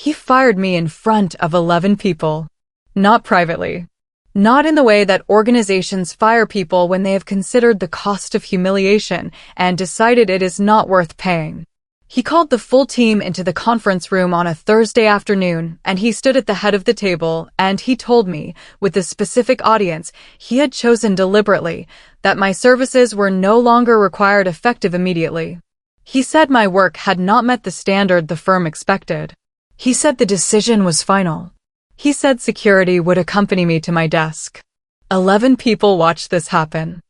He fired me in front of 11 people. Not privately. Not in the way that organizations fire people when they have considered the cost of humiliation and decided it is not worth paying. He called the full team into the conference room on a Thursday afternoon, and he stood at the head of the table, and he told me, with the specific audience he had chosen deliberately, that my services were no longer required effective immediately. He said my work had not met the standard the firm expected. He said the decision was final. He said security would accompany me to my desk. 11 people watched this happen.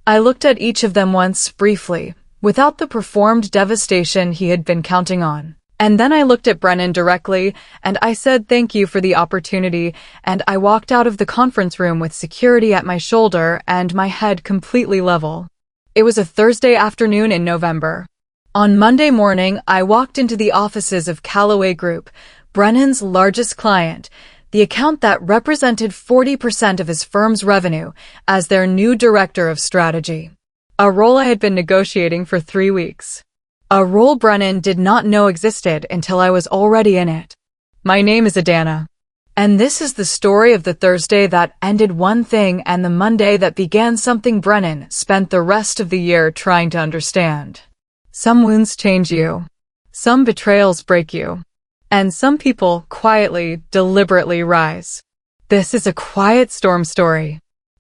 I looked at each of them once, briefly, without the performed devastation he had been counting on. And then I looked at Brennan directly, and I said thank you for the opportunity, and I walked out of the conference room with security at my shoulder and my head completely level. It was a Thursday afternoon in November. On Monday morning, I walked into the offices of Callaway Group, Brennan's largest client, the account that represented 40% of his firm's revenue, as their new director of strategy. A role I had been negotiating for 3 weeks. A role Brennan did not know existed until I was already in it. My name is Adanna. And this is the story of the Thursday that ended one thing and the Monday that began something Brennan spent the rest of the year trying to understand. Some wounds change you. Some betrayals break you. And some people quietly, deliberately rise. This is a quiet storm story.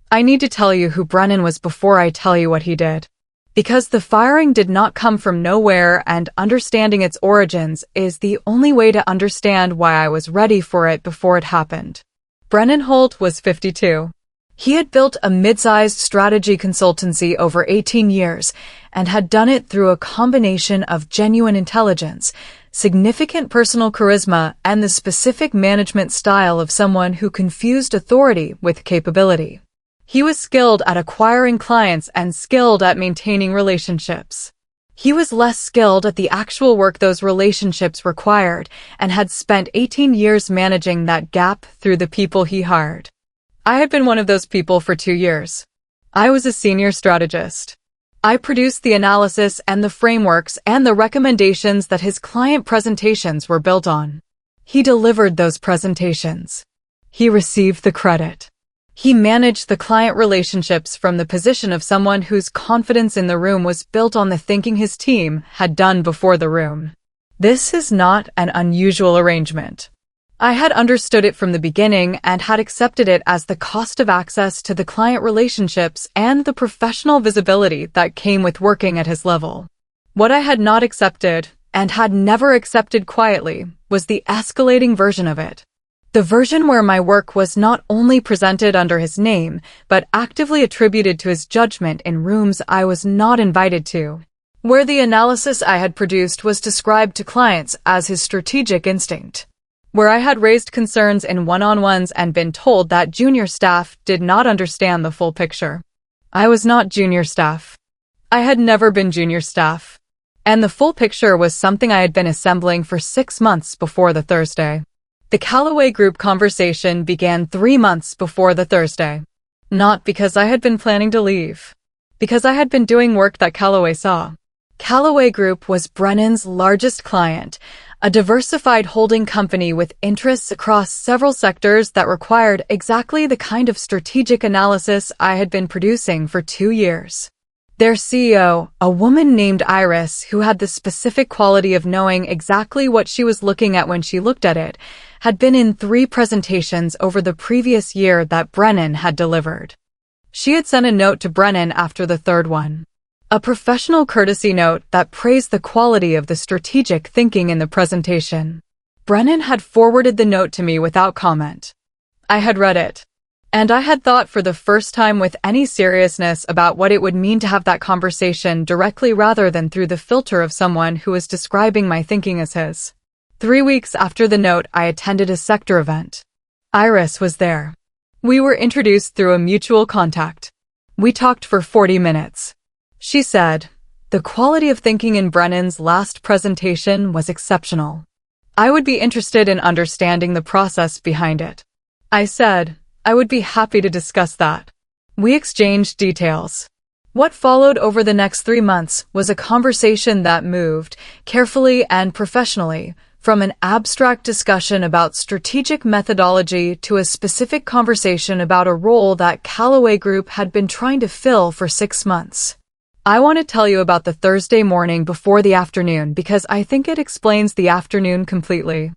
I need to tell you who Brennan was before I tell you what he did. Because the firing did not come from nowhere, and understanding its origins is the only way to understand why I was ready for it before it happened. Brennan Holt was 52. He had built a mid-sized strategy consultancy over 18 years and had done it through a combination of genuine intelligence, significant personal charisma, and the specific management style of someone who confused authority with capability. He was skilled at acquiring clients and skilled at maintaining relationships. He was less skilled at the actual work those relationships required and had spent 18 years managing that gap through the people he hired. I had been one of those people for 2 years. I was a senior strategist. I produced the analysis and the frameworks and the recommendations that his client presentations were built on. He delivered those presentations. He received the credit. He managed the client relationships from the position of someone whose confidence in the room was built on the thinking his team had done before the room. This is not an unusual arrangement. I had understood it from the beginning and had accepted it as the cost of access to the client relationships and the professional visibility that came with working at his level. What I had not accepted, and had never accepted quietly, was the escalating version of it. The version where my work was not only presented under his name, but actively attributed to his judgment in rooms I was not invited to. Where the analysis I had produced was described to clients as his strategic instinct. Where I had raised concerns in one-on-ones and been told that junior staff did not understand the full picture. I was not junior staff. I had never been junior staff. And the full picture was something I had been assembling for 6 months before the Thursday. The Callaway Group conversation began 3 months before the Thursday. Not because I had been planning to leave. Because I had been doing work that Callaway saw. Callaway Group was Brennan's largest client, a diversified holding company with interests across several sectors that required exactly the kind of strategic analysis I had been producing for 2 years. Their CEO, a woman named Iris who had the specific quality of knowing exactly what she was looking at when she looked at it, had been in 3 presentations over the previous year that Brennan had delivered. She had sent a note to Brennan after the 3rd one. A professional courtesy note that praised the quality of the strategic thinking in the presentation. Brennan had forwarded the note to me without comment. I had read it. And I had thought for the first time with any seriousness about what it would mean to have that conversation directly rather than through the filter of someone who was describing my thinking as his. 3 weeks after the note, I attended a sector event. Iris was there. We were introduced through a mutual contact. We talked for 40 minutes. She said, the quality of thinking in Brennan's last presentation was exceptional. I would be interested in understanding the process behind it. I said, I would be happy to discuss that. We exchanged details. What followed over the next 3 months was a conversation that moved, carefully and professionally, From an abstract discussion about strategic methodology to a specific conversation about a role that Callaway Group had been trying to fill for 6 months. I want to tell you about the Thursday morning before the afternoon because I think it explains the afternoon completely.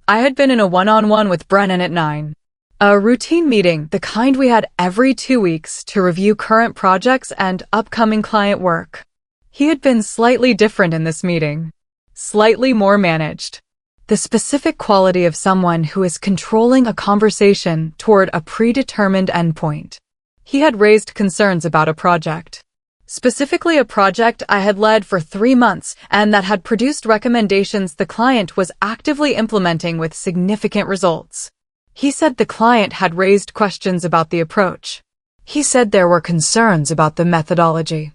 I had been in a one-on-one with Brennan at 9. A routine meeting, the kind we had every 2 weeks to review current projects and upcoming client work. He had been slightly different in this meeting. Slightly more managed. The specific quality of someone who is controlling a conversation toward a predetermined endpoint. He had raised concerns about a project. Specifically a project I had led for 3 months and that had produced recommendations the client was actively implementing with significant results. He said the client had raised questions about the approach. He said there were concerns about the methodology.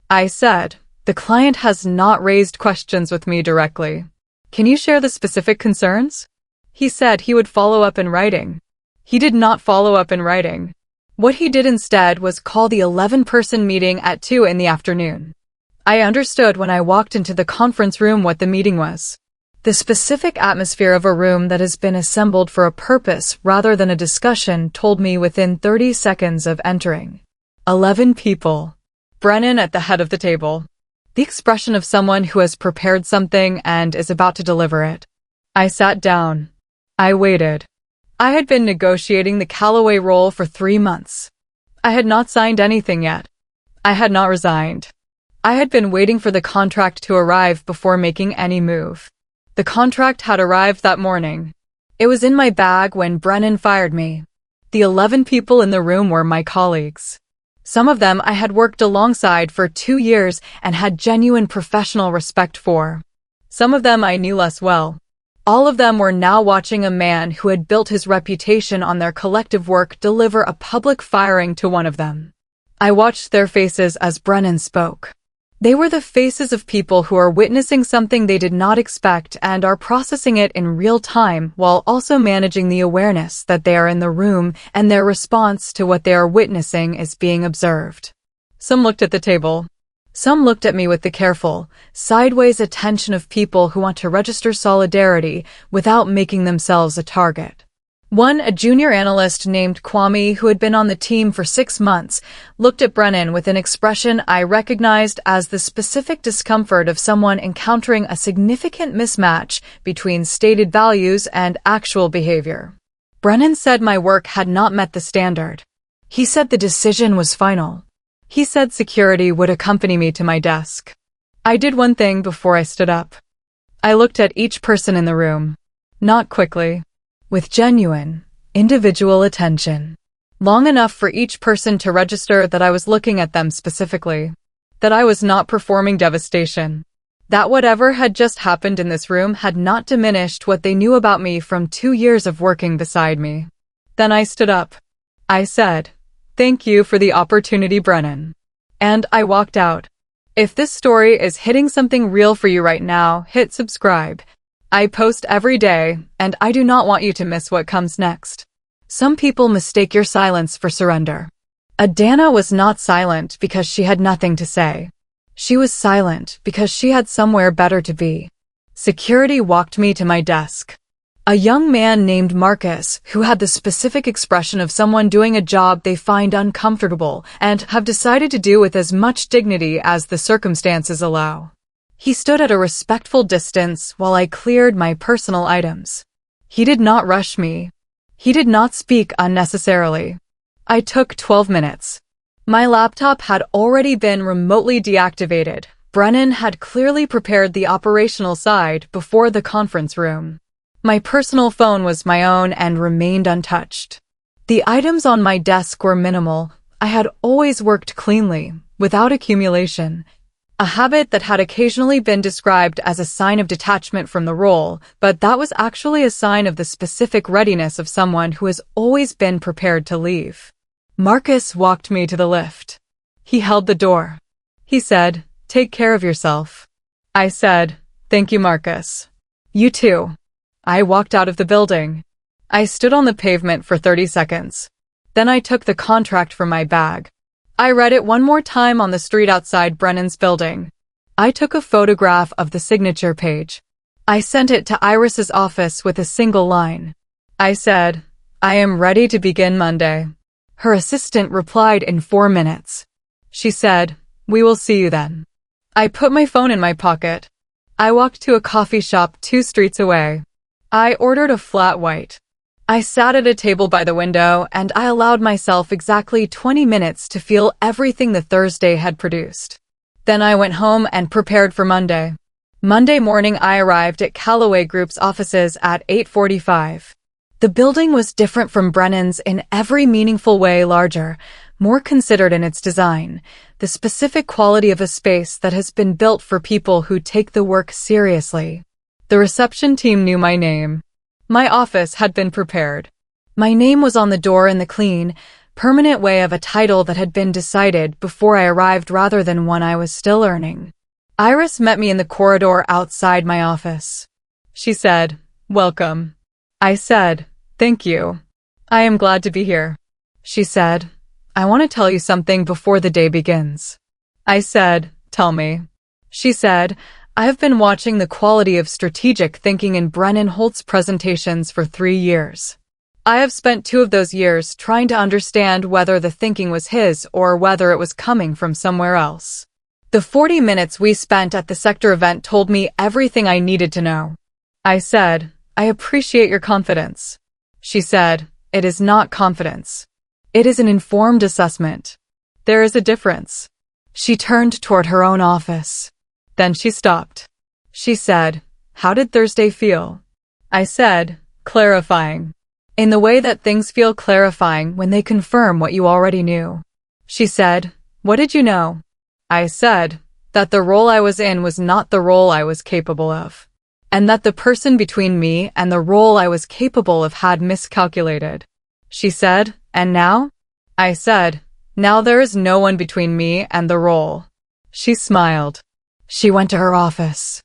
I said, the client has not raised questions with me directly. Can you share the specific concerns? He said he would follow up in writing. He did not follow up in writing. What he did instead was call the 11-person meeting at 2 in the afternoon. I understood when I walked into the conference room what the meeting was. The specific atmosphere of a room that has been assembled for a purpose rather than a discussion told me within 30 seconds of entering. 11 people. Brennan at the head of the table. The expression of someone who has prepared something and is about to deliver it. I sat down. I waited. I had been negotiating the Callaway role for 3 months. I had not signed anything yet. I had not resigned. I had been waiting for the contract to arrive before making any move. The contract had arrived that morning. It was in my bag when Brennan fired me. The 11 people in the room were my colleagues. Some of them I had worked alongside for 2 years and had genuine professional respect for. Some of them I knew less well. All of them were now watching a man who had built his reputation on their collective work deliver a public firing to one of them. I watched their faces as Brennan spoke. They were the faces of people who are witnessing something they did not expect and are processing it in real time while also managing the awareness that they are in the room and their response to what they are witnessing is being observed. Some looked at the table. Some looked at me with the careful, sideways attention of people who want to register solidarity without making themselves a target. One, a junior analyst named Kwame, who had been on the team for 6 months, looked at Brennan with an expression I recognized as the specific discomfort of someone encountering a significant mismatch between stated values and actual behavior. Brennan said my work had not met the standard. He said the decision was final. He said security would accompany me to my desk. I did one thing before I stood up. I looked at each person in the room. Not quickly. With genuine, individual attention. Long enough for each person to register that I was looking at them specifically. That I was not performing devastation. That whatever had just happened in this room had not diminished what they knew about me from 2 years of working beside me. Then I stood up. I said, "Thank you for the opportunity, Brennan." And I walked out. If this story is hitting something real for you right now, hit subscribe. I post every day, and I do not want you to miss what comes next. Some people mistake your silence for surrender. Adanna was not silent because she had nothing to say. She was silent because she had somewhere better to be. Security walked me to my desk. A young man named Marcus, who had the specific expression of someone doing a job they find uncomfortable and have decided to do with as much dignity as the circumstances allow. He stood at a respectful distance while I cleared my personal items. He did not rush me. He did not speak unnecessarily. I took 12 minutes. My laptop had already been remotely deactivated. Brennan had clearly prepared the operational side before the conference room. My personal phone was my own and remained untouched. The items on my desk were minimal. I had always worked cleanly, without accumulation. A habit that had occasionally been described as a sign of detachment from the role, but that was actually a sign of the specific readiness of someone who has always been prepared to leave. Marcus walked me to the lift. He held the door. He said, "Take care of yourself." I said, "Thank you, Marcus." "You too." I walked out of the building. I stood on the pavement for 30 seconds. Then I took the contract from my bag. I read it one more time on the street outside Brennan's building. I took a photograph of the signature page. I sent it to Iris's office with a single line. I said, "I am ready to begin Monday." Her assistant replied in 4 minutes. She said, "We will see you then." I put my phone in my pocket. I walked to a coffee shop 2 streets away. I ordered a flat white. I sat at a table by the window and I allowed myself exactly 20 minutes to feel everything the Thursday had produced. Then I went home and prepared for Monday. Monday morning I arrived at Callaway Group's offices at 8:45. The building was different from Brennan's in every meaningful way, larger, more considered in its design, the specific quality of a space that has been built for people who take the work seriously. The reception team knew my name. My office had been prepared. My name was on the door in the clean, permanent way of a title that had been decided before I arrived rather than one I was still earning. Iris met me in the corridor outside my office. She said, "Welcome." I said, "Thank you. I am glad to be here." She said, "I want to tell you something before the day begins." I said, "Tell me." She said, "I have been watching the quality of strategic thinking in Brennan Holt's presentations for 3 years. I have spent 2 of those years trying to understand whether the thinking was his or whether it was coming from somewhere else. The 40 minutes we spent at the sector event told me everything I needed to know." I said, "I appreciate your confidence." She said, "It is not confidence. It is an informed assessment. There is a difference." She turned toward her own office. Then she stopped. She said, "How did Thursday feel?" I said, "Clarifying. In the way that things feel clarifying when they confirm what you already knew." She said, "What did you know?" I said, "That the role I was in was not the role I was capable of, and that the person between me and the role I was capable of had miscalculated." She said, "And now?" I said, "Now there is no one between me and the role." She smiled. She went to her office.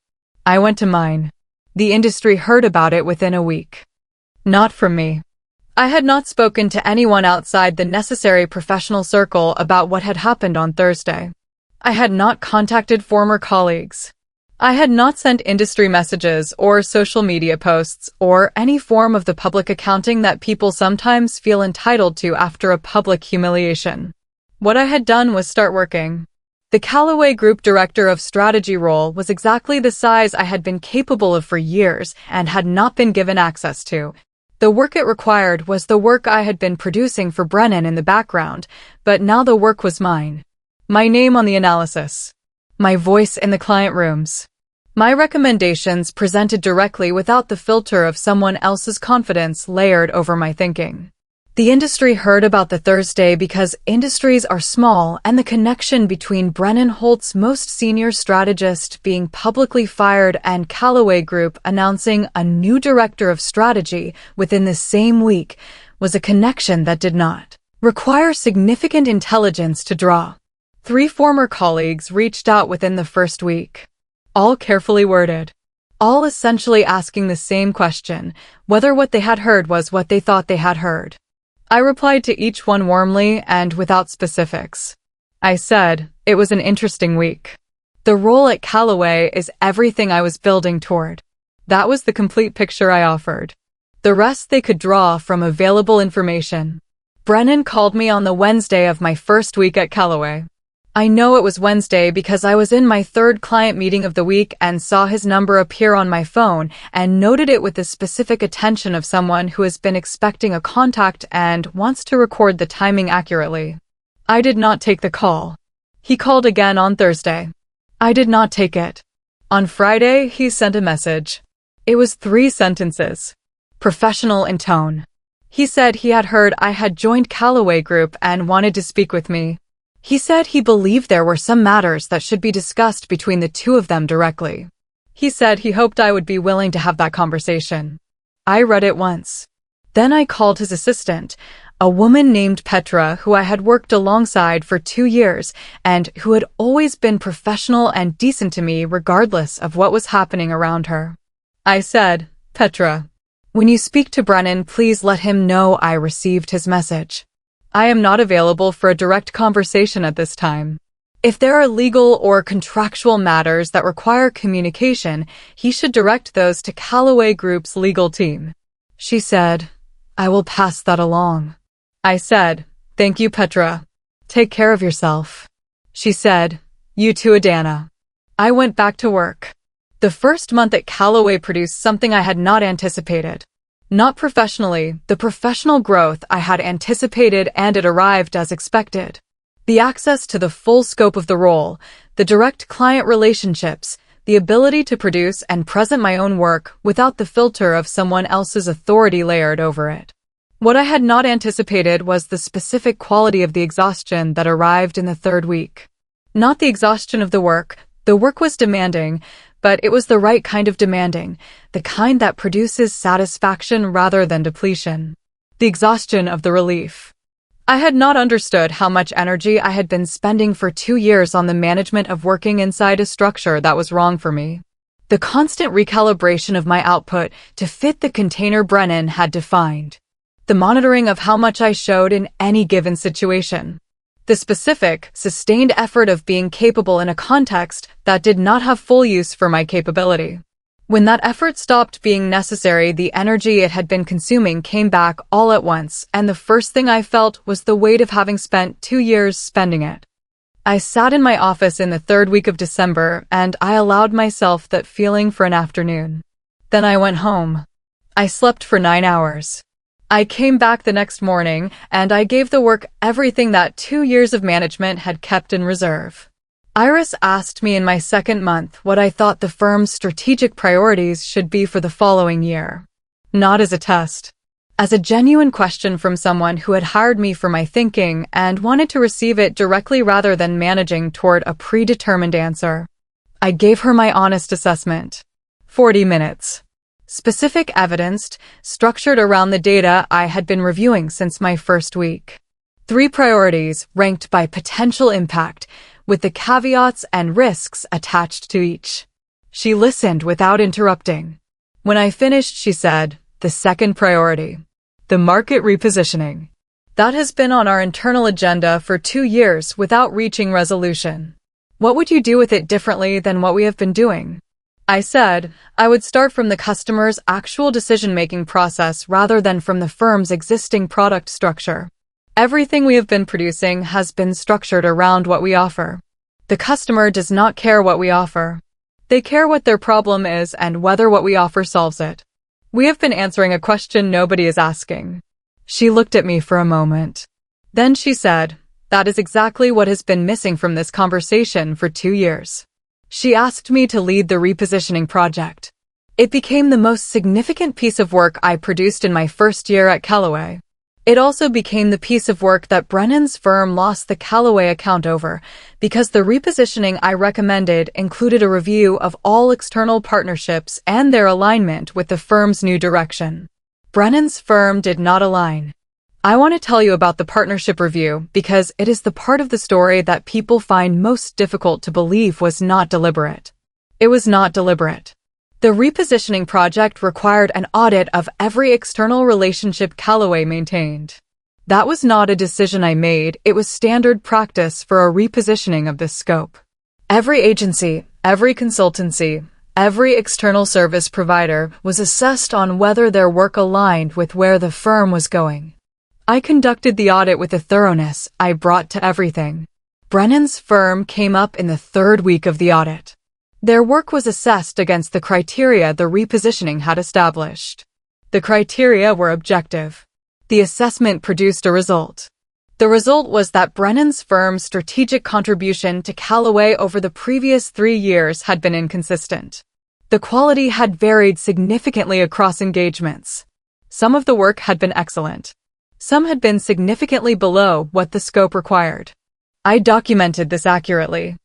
I went to mine. The industry heard about it within a week. Not from me. I had not spoken to anyone outside the necessary professional circle about what had happened on Thursday. I had not contacted former colleagues. I had not sent industry messages or social media posts or any form of the public accounting that people sometimes feel entitled to after a public humiliation. What I had done was start working. The Callaway Group Director of Strategy role was exactly the size I had been capable of for years and had not been given access to. The work it required was the work I had been producing for Brennan in the background, but now the work was mine. My name on the analysis. My voice in the client rooms. My recommendations presented directly without the filter of someone else's confidence layered over my thinking. The industry heard about the Thursday because industries are small and the connection between Brennan Holt's most senior strategist being publicly fired and Callaway Group announcing a new director of strategy within the same week was a connection that did not require significant intelligence to draw. 3 former colleagues reached out within the first week. All carefully worded. All essentially asking the same question, whether what they had heard was what they thought they had heard. I replied to each one warmly and without specifics. I said, it was an interesting week. The role at Callaway is everything I was building toward. That was the complete picture I offered. The rest they could draw from available information. Brennan called me on the Wednesday of my first week at Callaway. I know it was Wednesday because I was in my 3rd client meeting of the week and saw his number appear on my phone and noted it with the specific attention of someone who has been expecting a contact and wants to record the timing accurately. I did not take the call. He called again on Thursday. I did not take it. On Friday, he sent a message. It was 3 sentences. Professional in tone. He said he had heard I had joined Callaway Group and wanted to speak with me. He said he believed there were some matters that should be discussed between the 2 of them directly. He said he hoped I would be willing to have that conversation. I read it once. Then I called his assistant, a woman named Petra who I had worked alongside for 2 years and who had always been professional and decent to me regardless of what was happening around her. I said, "Petra, when you speak to Brennan, please let him know I received his message. I am not available for a direct conversation at this time." If there are legal or contractual matters that require communication, he should direct those to Callaway Group's legal team. She said, I will pass that along. I said, thank you, Petra. Take care of yourself. She said, you too, Adanna. I went back to work. The first month at Callaway produced something I had not anticipated. Not professionally, the professional growth I had anticipated, and it arrived as expected. The access to the full scope of the role, the direct client relationships, the ability to produce and present my own work without the filter of someone else's authority layered over it. What I had not anticipated was the specific quality of the exhaustion that arrived in the third week. Not the exhaustion of the work was demanding, but it was the right kind of demanding, the kind that produces satisfaction rather than depletion. The exhaustion of the relief. I had not understood how much energy I had been spending for 2 years on the management of working inside a structure that was wrong for me. The constant recalibration of my output to fit the container Brennan had defined. The monitoring of how much I showed in any given situation. The specific, sustained effort of being capable in a context that did not have full use for my capability. When that effort stopped being necessary, the energy it had been consuming came back all at once, and the first thing I felt was the weight of having spent 2 years spending it. I sat in my office in the third week of December, and I allowed myself that feeling for an afternoon. Then I went home. I slept for 9 hours. I came back the next morning, and I gave the work everything that 2 years of management had kept in reserve. Iris asked me in my second month what I thought the firm's strategic priorities should be for the following year. Not as a test. As a genuine question from someone who had hired me for my thinking and wanted to receive it directly rather than managing toward a predetermined answer. I gave her my honest assessment. 40 minutes. Specific, evidenced, structured around the data I had been reviewing since my first week. 3 priorities ranked by potential impact, with the caveats and risks attached to each. She listened without interrupting. When I finished, she said, the second priority. The market repositioning. That has been on our internal agenda for 2 years without reaching resolution. What would you do with it differently than what we have been doing? I said, I would start from the customer's actual decision-making process rather than from the firm's existing product structure. Everything we have been producing has been structured around what we offer. The customer does not care what we offer. They care what their problem is and whether what we offer solves it. We have been answering a question nobody is asking. She looked at me for a moment. Then she said, that is exactly what has been missing from this conversation for 2 years. She asked me to lead the repositioning project. It became the most significant piece of work I produced in my first year at Callaway. It also became the piece of work that Brennan's firm lost the Callaway account over, because the repositioning I recommended included a review of all external partnerships and their alignment with the firm's new direction. Brennan's firm did not align. I want to tell you about the partnership review because it is the part of the story that people find most difficult to believe was not deliberate. It was not deliberate. The repositioning project required an audit of every external relationship Callaway maintained. That was not a decision I made, it was standard practice for a repositioning of this scope. Every agency, every consultancy, every external service provider was assessed on whether their work aligned with where the firm was going. I conducted the audit with a thoroughness I brought to everything. Brennan's firm came up in the third week of the audit. Their work was assessed against the criteria the repositioning had established. The criteria were objective. The assessment produced a result. The result was that Brennan's firm's strategic contribution to Callaway over the previous 3 years had been inconsistent. The quality had varied significantly across engagements. Some of the work had been excellent. Some had been significantly below what the scope required. I documented this accurately.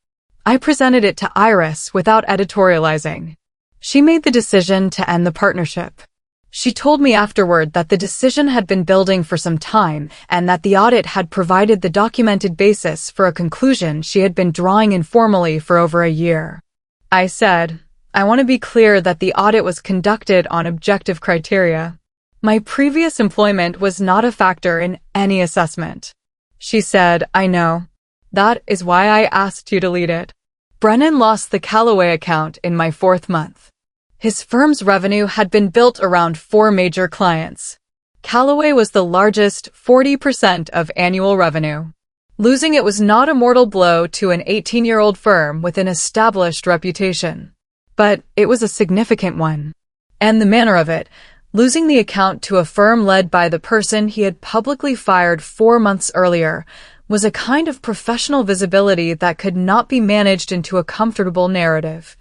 I presented it to Iris without editorializing. She made the decision to end the partnership. She told me afterward that the decision had been building for some time and that the audit had provided the documented basis for a conclusion she had been drawing informally for over a year. I said, I want to be clear that the audit was conducted on objective criteria. My previous employment was not a factor in any assessment. She said, I know. That is why I asked you to lead it. Brennan lost the Callaway account in my 4th month. His firm's revenue had been built around 4 major clients. Callaway was the largest, 40% of annual revenue. Losing it was not a mortal blow to an 18-year-old firm with an established reputation. But it was a significant one. And the manner of it, losing the account to a firm led by the person he had publicly fired 4 months earlier, was a kind of professional visibility that could not be managed into a comfortable narrative.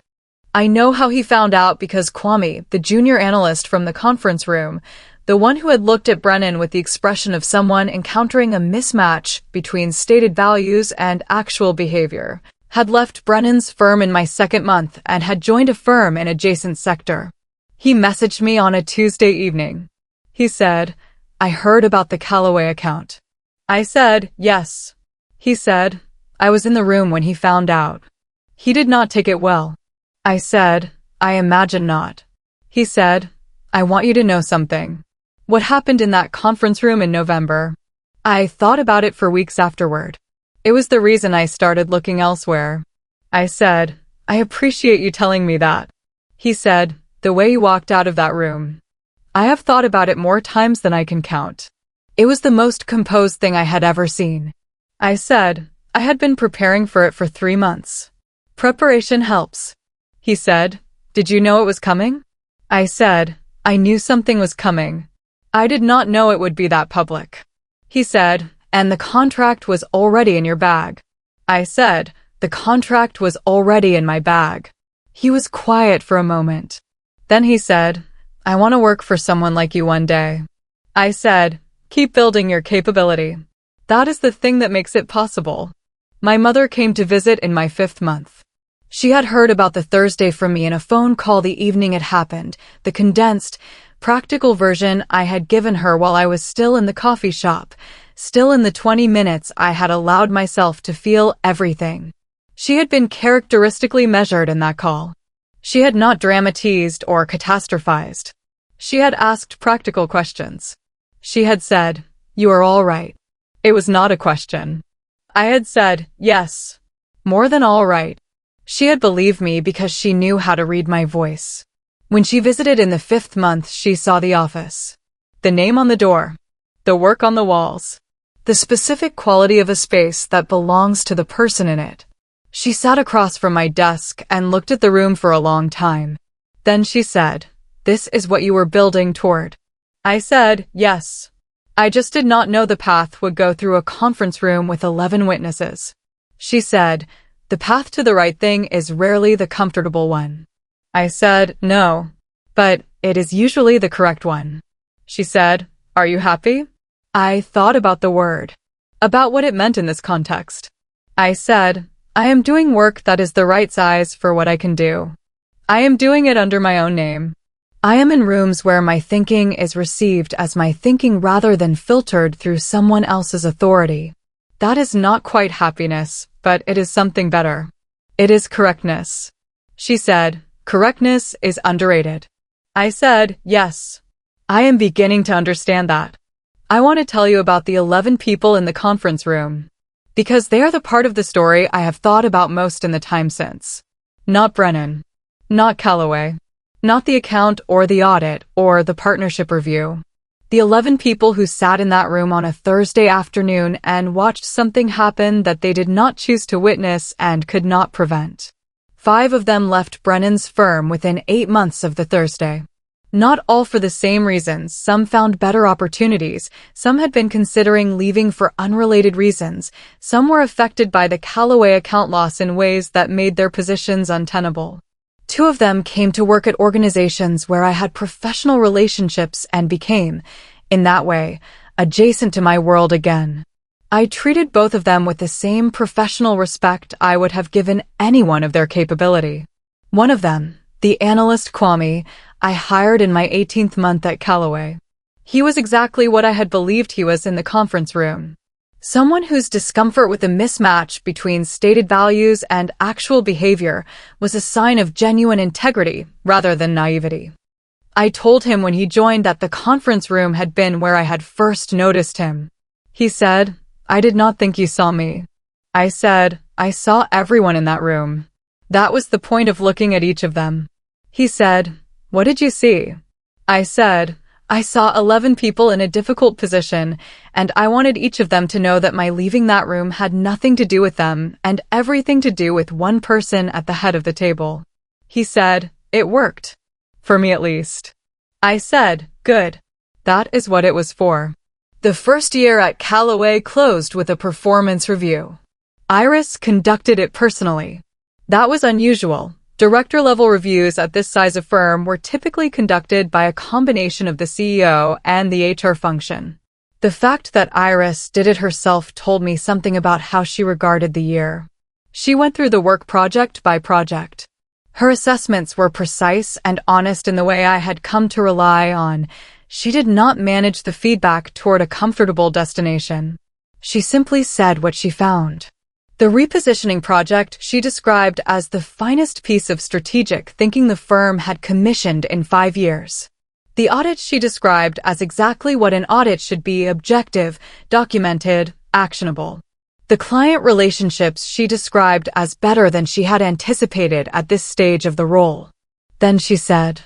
I know how he found out because Kwame, the junior analyst from the conference room, the one who had looked at Brennan with the expression of someone encountering a mismatch between stated values and actual behavior, had left Brennan's firm in my 2nd month and had joined a firm in adjacent sector. He messaged me on a Tuesday evening. He said, "I heard about the Callaway account." I said, "Yes." He said, "I was in the room when he found out." He did not take it well. I said, "I imagine not." He said, "I want you to know something. What happened in that conference room in November? I thought about it for weeks afterward. It was the reason I started looking elsewhere." I said, "I appreciate you telling me that." He said, "The way you walked out of that room. I have thought about it more times than I can count. It was the most composed thing I had ever seen." I said, "I had been preparing for it for 3 months. Preparation helps." He said, "Did you know it was coming?" I said, "I knew something was coming. I did not know it would be that public." He said, "And the contract was already in your bag." I said, "The contract was already in my bag." He was quiet for a moment. Then he said, "I want to work for someone like you one day." I said, "Keep building your capability. That is the thing that makes it possible." My mother came to visit in my 5th month. She had heard about the Thursday from me in a phone call the evening it happened, the condensed, practical version I had given her while I was still in the coffee shop, still in the 20 minutes I had allowed myself to feel everything. She had been characteristically measured in that call. She had not dramatized or catastrophized. She had asked practical questions. She had said, "You are all right." It was not a question. I had said, "Yes." More than all right. She had believed me because she knew how to read my voice. When she visited in the 5th month, she saw the office. The name on the door. The work on the walls. The specific quality of a space that belongs to the person in it. She sat across from my desk and looked at the room for a long time. Then she said, "This is what you were building toward." I said, "Yes." I just did not know the path would go through a conference room with 11 witnesses. She said, "The path to the right thing is rarely the comfortable one." I said, "No, but it is usually the correct one." She said, "Are you happy?" I thought about the word, about what it meant in this context. I said, "I am doing work that is the right size for what I can do. I am doing it under my own name. I am in rooms where my thinking is received as my thinking rather than filtered through someone else's authority. That is not quite happiness, but it is something better. It is correctness." She said, "Correctness is underrated." I said, "Yes. I am beginning to understand that." I want to tell you about the 11 people in the conference room, because they are the part of the story I have thought about most in the time since. Not Brennan. Not Callaway. Not the account or the audit or the partnership review. The 11 people who sat in that room on a Thursday afternoon and watched something happen that they did not choose to witness and could not prevent. 5 of them left Brennan's firm within 8 months of the Thursday. Not all for the same reasons. Some found better opportunities. Some had been considering leaving for unrelated reasons. Some were affected by the Callaway account loss in ways that made their positions untenable. 2 of them came to work at organizations where I had professional relationships and became, in that way, adjacent to my world again. I treated both of them with the same professional respect I would have given anyone of their capability. One of them, the analyst Kwame, I hired in my 18th month at Callaway. He was exactly what I had believed he was in the conference room. Someone whose discomfort with the mismatch between stated values and actual behavior was a sign of genuine integrity rather than naivety. I told him when he joined that the conference room had been where I had first noticed him. He said, "I did not think you saw me." I said, I saw everyone in that room. That was the point of looking at each of them. He said, what did you see? I said, I saw 11 people in a difficult position, and I wanted each of them to know that my leaving that room had nothing to do with them and everything to do with one person at the head of the table. He said, it worked. For me at least. I said, good. That is what it was for. The first year at Callaway closed with a performance review. Iris conducted it personally. That was unusual. Director-level reviews at this size of firm were typically conducted by a combination of the CEO and the HR function. The fact that Iris did it herself told me something about how she regarded the year. She went through the work project by project. Her assessments were precise and honest in the way I had come to rely on. She did not manage the feedback toward a comfortable destination. She simply said what she found. The repositioning project she described as the finest piece of strategic thinking the firm had commissioned in 5 years. The audit she described as exactly what an audit should be: objective, documented, actionable. The client relationships she described as better than she had anticipated at this stage of the role. Then she said,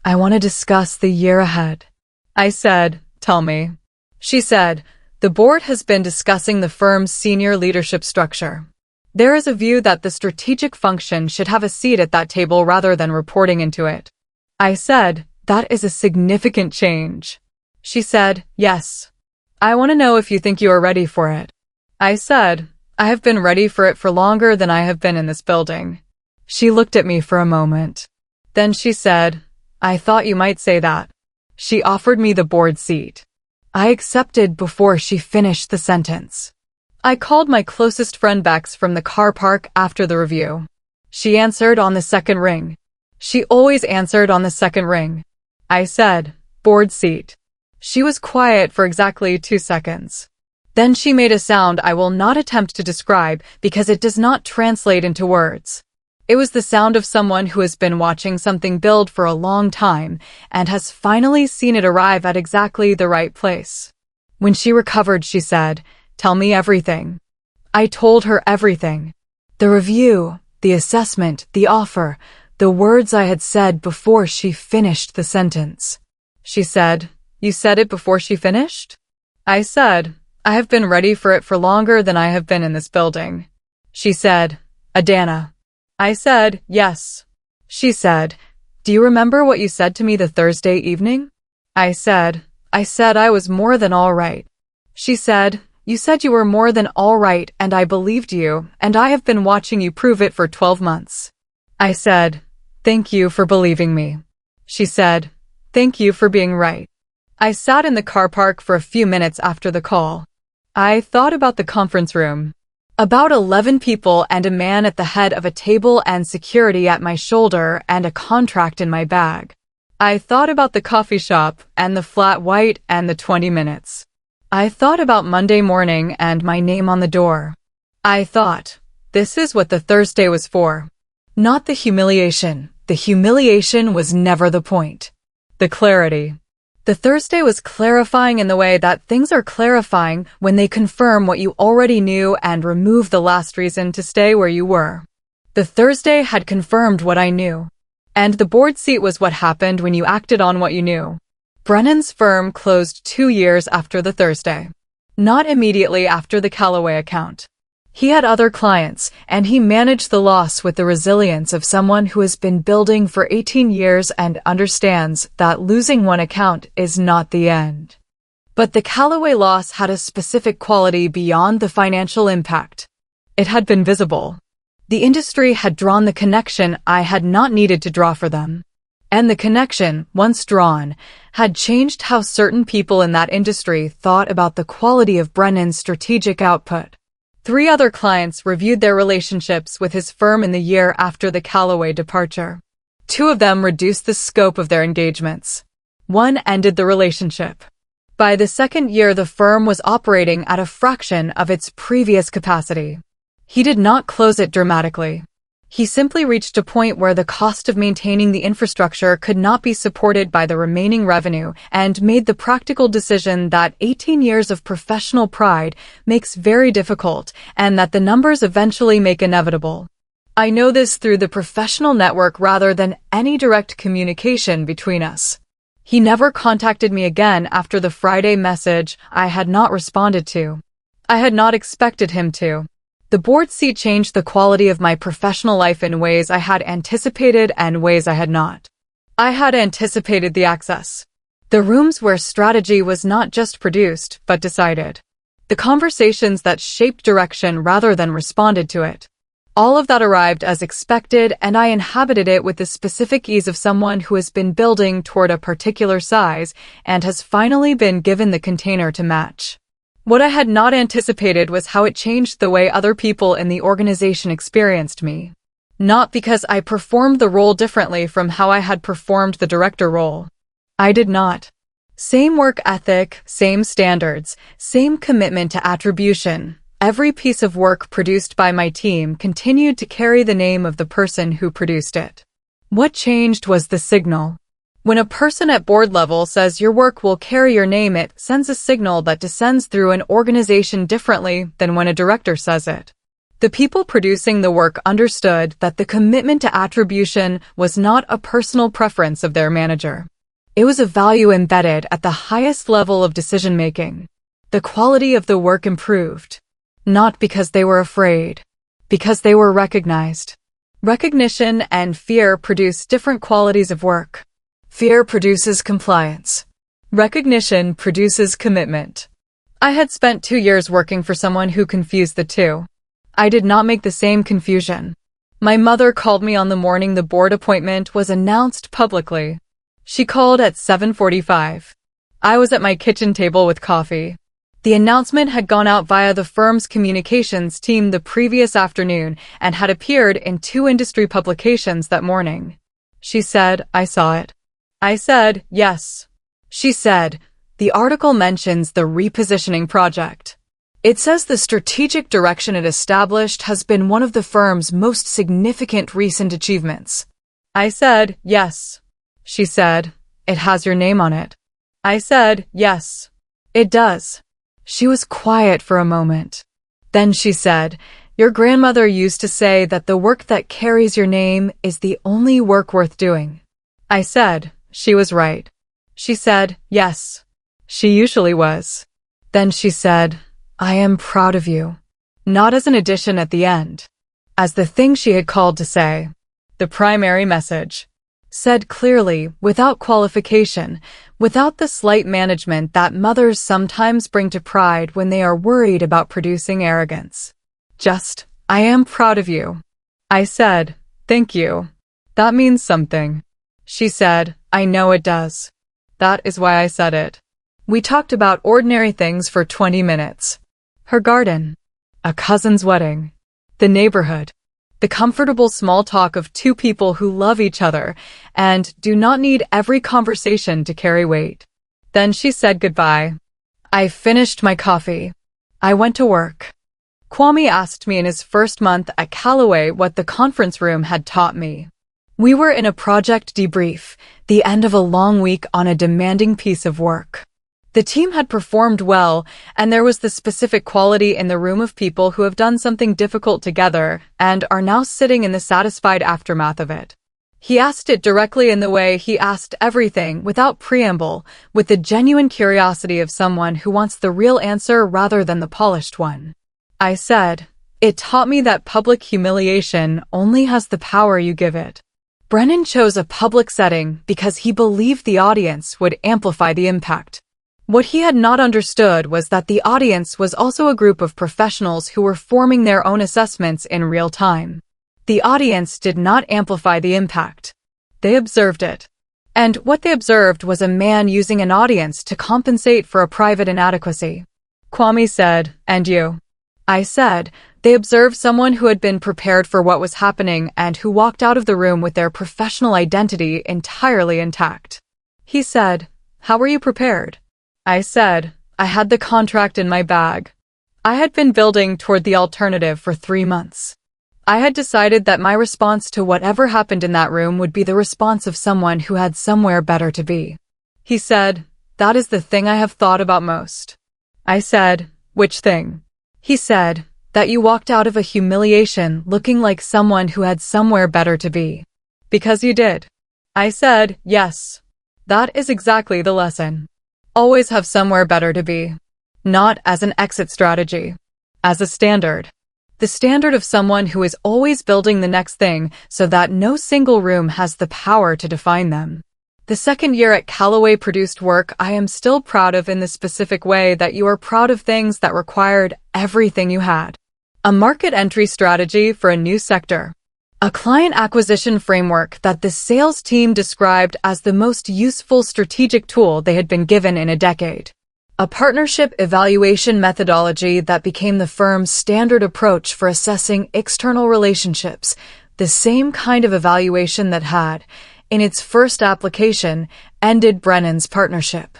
I want to discuss the year ahead. I said, tell me. She said, the board has been discussing the firm's senior leadership structure. There is a view that the strategic function should have a seat at that table rather than reporting into it. I said, that is a significant change. She said, yes. I want to know if you think you are ready for it. I said, I have been ready for it for longer than I have been in this building. She looked at me for a moment. Then she said, I thought you might say that. She offered me the board seat. I accepted before she finished the sentence. I called my closest friend Bex from the car park after the review. She answered on the second ring. She always answered on the second ring. I said, board seat. She was quiet for exactly 2 seconds. Then she made a sound I will not attempt to describe because it does not translate into words. It was the sound of someone who has been watching something build for a long time and has finally seen it arrive at exactly the right place. When she recovered, she said, tell me everything. I told her everything. The review, the assessment, the offer, the words I had said before she finished the sentence. She said, you said it before she finished? I said, I have been ready for it for longer than I have been in this building. She said, Adanna. I said, yes. She said, do you remember what you said to me the Thursday evening? I said I was more than all right. She said, you said you were more than all right and I believed you, and I have been watching you prove it for 12 months. I said, thank you for believing me. She said, thank you for being right. I sat in the car park for a few minutes after the call. I thought about the conference room. About 11 people and a man at the head of a table and security at my shoulder and a contract in my bag. I thought about the coffee shop and the flat white and the 20 minutes. I thought about Monday morning and my name on the door. I thought, this is what the Thursday was for. Not the humiliation. The humiliation was never the point. The clarity. The Thursday was clarifying in the way that things are clarifying when they confirm what you already knew and remove the last reason to stay where you were. The Thursday had confirmed what I knew. And the board seat was what happened when you acted on what you knew. Brennan's firm closed 2 years after the Thursday. Not immediately after the Callaway account. He had other clients, and he managed the loss with the resilience of someone who has been building for 18 years and understands that losing one account is not the end. But the Callaway loss had a specific quality beyond the financial impact. It had been visible. The industry had drawn the connection I had not needed to draw for them. And the connection, once drawn, had changed how certain people in that industry thought about the quality of Brennan's strategic output. 3 other clients reviewed their relationships with his firm in the year after the Callaway departure. 2 of them reduced the scope of their engagements. 1 ended the relationship. By the 2nd year, the firm was operating at a fraction of its previous capacity. He did not close it dramatically. He simply reached a point where the cost of maintaining the infrastructure could not be supported by the remaining revenue and made the practical decision that 18 years of professional pride makes very difficult and that the numbers eventually make inevitable. I know this through the professional network rather than any direct communication between us. He never contacted me again after the Friday message I had not responded to. I had not expected him to. The board seat changed the quality of my professional life in ways I had anticipated and ways I had not. I had anticipated the access. The rooms where strategy was not just produced, but decided. The conversations that shaped direction rather than responded to it. All of that arrived as expected, and I inhabited it with the specific ease of someone who has been building toward a particular size and has finally been given the container to match. What I had not anticipated was how it changed the way other people in the organization experienced me. Not because I performed the role differently from how I had performed the director role. I did not. Same work ethic, same standards, same commitment to attribution. Every piece of work produced by my team continued to carry the name of the person who produced it. What changed was the signal. When a person at board level says your work will carry your name, it sends a signal that descends through an organization differently than when a director says it. The people producing the work understood that the commitment to attribution was not a personal preference of their manager. It was a value embedded at the highest level of decision-making. The quality of the work improved. Not because they were afraid, because they were recognized. Recognition and fear produce different qualities of work. Fear produces compliance. Recognition produces commitment. I had spent 2 years working for someone who confused the two. I did not make the same confusion. My mother called me on the morning the board appointment was announced publicly. She called at 7:45. I was at my kitchen table with coffee. The announcement had gone out via the firm's communications team the previous afternoon and had appeared in 2 industry publications that morning. She said, "I saw it." I said, "Yes." She said, "The article mentions the repositioning project. It says the strategic direction it established has been one of the firm's most significant recent achievements." I said, "Yes." She said, "It has your name on it." I said, "Yes, it does." She was quiet for a moment. Then she said, "Your grandmother used to say that the work that carries your name is the only work worth doing." I said, "She was right." She said, "Yes, she usually was." Then she said, "I am proud of you." Not as an addition at the end. As the thing she had called to say. The primary message. Said clearly, without qualification, without the slight management that mothers sometimes bring to pride when they are worried about producing arrogance. Just, "I am proud of you." I said, "Thank you. That means something." She said, "I know it does. That is why I said it." We talked about ordinary things for 20 minutes. Her garden. A cousin's wedding. The neighborhood. The comfortable small talk of 2 people who love each other and do not need every conversation to carry weight. Then she said goodbye. I finished my coffee. I went to work. Kwame asked me in his first month at Callaway what the conference room had taught me. We were in a project debrief, the end of a long week on a demanding piece of work. The team had performed well, and there was the specific quality in the room of people who have done something difficult together and are now sitting in the satisfied aftermath of it. He asked it directly in the way he asked everything, without preamble, with the genuine curiosity of someone who wants the real answer rather than the polished one. I said, "It taught me that public humiliation only has the power you give it." Brennan chose a public setting because he believed the audience would amplify the impact. What he had not understood was that the audience was also a group of professionals who were forming their own assessments in real time. The audience did not amplify the impact. They observed it. And what they observed was a man using an audience to compensate for a private inadequacy. Kwame said, "And you?" I said, "They observed someone who had been prepared for what was happening and who walked out of the room with their professional identity entirely intact." He said, "How were you prepared?" I said, "I had the contract in my bag. I had been building toward the alternative for 3 months. I had decided that my response to whatever happened in that room would be the response of someone who had somewhere better to be. He said, "That is the thing I have thought about most." I said, "Which thing?" He said, "That you walked out of a humiliation looking like someone who had somewhere better to be." "Because you did." I said, "Yes. That is exactly the lesson. Always have somewhere better to be. Not as an exit strategy. As a standard. The standard of someone who is always building the next thing so that no single room has the power to define them." The second year at Callaway produced work I am still proud of in the specific way that you are proud of things that required everything you had. A market entry strategy for a new sector. A client acquisition framework that the sales team described as the most useful strategic tool they had been given in a decade. A partnership evaluation methodology that became the firm's standard approach for assessing external relationships, the same kind of evaluation that had, in its first application, ended Brennan's partnership.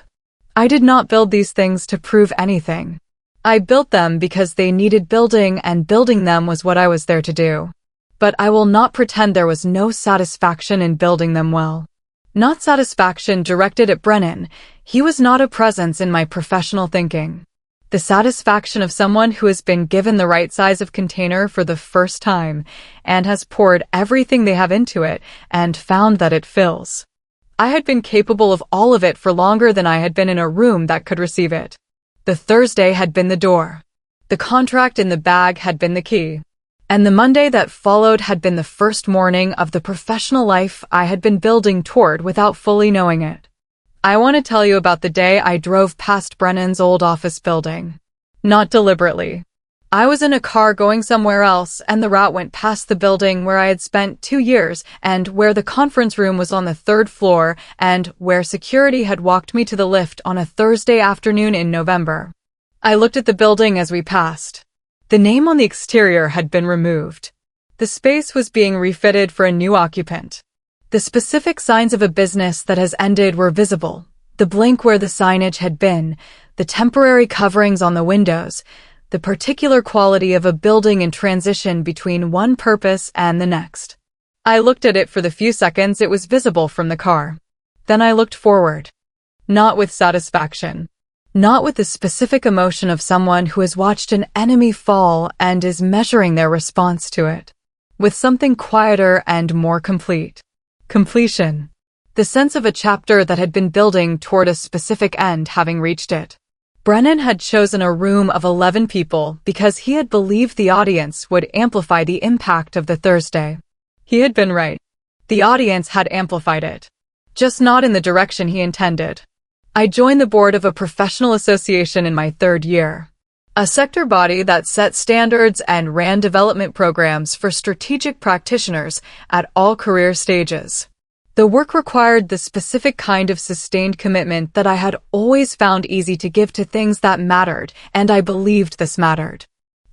I did not build these things to prove anything. I built them because they needed building, and building them was what I was there to do. But I will not pretend there was no satisfaction in building them well. Not satisfaction directed at Brennan. He was not a presence in my professional thinking. The satisfaction of someone who has been given the right size of container for the first time and has poured everything they have into it and found that it fills. I had been capable of all of it for longer than I had been in a room that could receive it. The Thursday had been the door. The contract in the bag had been the key. And the Monday that followed had been the first morning of the professional life I had been building toward without fully knowing it. I want to tell you about the day I drove past Brennan's old office building. Not deliberately. I was in a car going somewhere else, and the route went past the building where I had spent 2 years and where the conference room was on the 3rd floor and where security had walked me to the lift on a Thursday afternoon in November. I looked at the building as we passed. The name on the exterior had been removed. The space was being refitted for a new occupant. The specific signs of a business that has ended were visible. The blank where the signage had been, the temporary coverings on the windows, the particular quality of a building in transition between one purpose and the next. I looked at it for the few seconds it was visible from the car. Then I looked forward. Not with satisfaction. Not with the specific emotion of someone who has watched an enemy fall and is measuring their response to it. With something quieter and more complete. Completion. The sense of a chapter that had been building toward a specific end having reached it. Brennan had chosen a room of 11 people because he had believed the audience would amplify the impact of the Thursday. He had been right. The audience had amplified it. Just not in the direction he intended. I joined the board of a professional association in my 3rd year. A sector body that set standards and ran development programs for strategic practitioners at all career stages. The work required the specific kind of sustained commitment that I had always found easy to give to things that mattered, and I believed this mattered.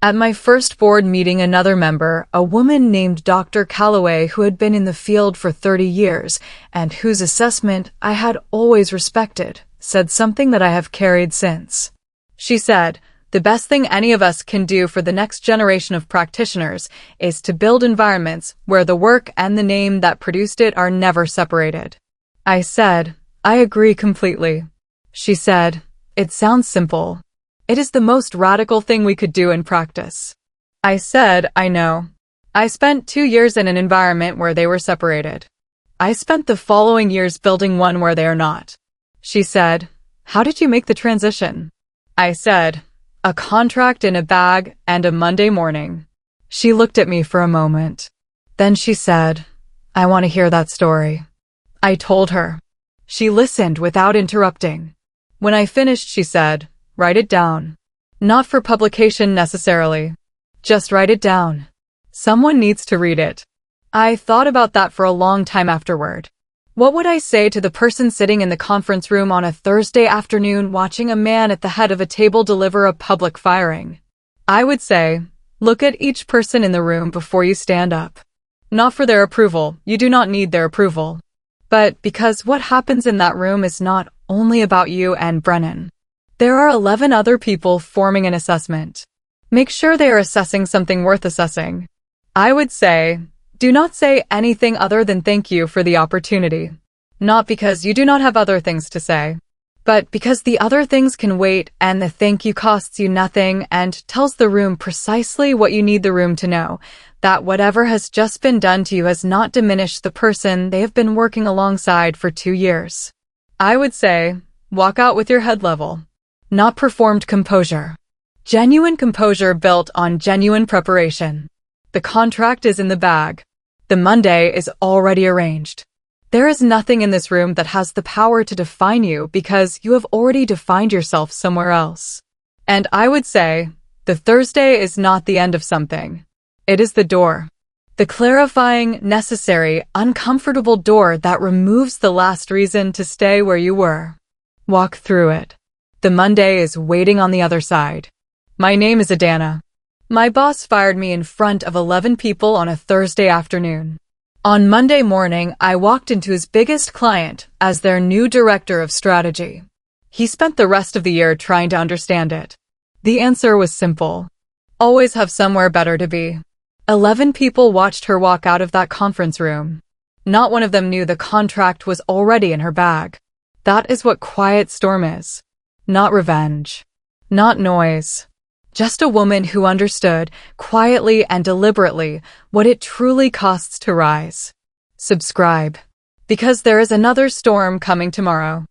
At my first board meeting, another member, a woman named Dr. Callaway, who had been in the field for 30 years and whose assessment I had always respected, said something that I have carried since. She said, "The best thing any of us can do for the next generation of practitioners is to build environments where the work and the name that produced it are never separated." I said, "I agree completely." She said, "It sounds simple. It is the most radical thing we could do in practice." I said, "I know. I spent 2 years in an environment where they were separated. I spent the following years building one where they are not." She said, "How did you make the transition?" I said, "A contract in a bag and a Monday morning." She looked at me for a moment. Then she said, "I want to hear that story." I told her. She listened without interrupting. When I finished, she said, "Write it down. Not for publication necessarily. Just write it down. Someone needs to read it." I thought about that for a long time afterward. What would I say to the person sitting in the conference room on a Thursday afternoon watching a man at the head of a table deliver a public firing? I would say, look at each person in the room before you stand up. Not for their approval, you do not need their approval. But because what happens in that room is not only about you and Brennan. There are 11 other people forming an assessment. Make sure they are assessing something worth assessing. I would say, do not say anything other than thank you for the opportunity. Not because you do not have other things to say, but because the other things can wait and the thank you costs you nothing and tells the room precisely what you need the room to know, that whatever has just been done to you has not diminished the person they have been working alongside for 2 years. I would say, walk out with your head level. Not performed composure. Genuine composure built on genuine preparation. The contract is in the bag. The Monday is already arranged. There is nothing in this room that has the power to define you because you have already defined yourself somewhere else. And I would say, the Thursday is not the end of something. It is the door. The clarifying, necessary, uncomfortable door that removes the last reason to stay where you were. Walk through it. The Monday is waiting on the other side. My name is Adanna. My boss fired me in front of 11 people on a Thursday afternoon. On Monday morning, I walked into his biggest client as their new director of strategy. He spent the rest of the year trying to understand it. The answer was simple. Always have somewhere better to be. 11 people watched her walk out of that conference room. Not one of them knew the contract was already in her bag. That is what quiet storm is. Not revenge. Not noise. Just a woman who understood, quietly and deliberately, what it truly costs to rise. Subscribe. Because there is another storm coming tomorrow.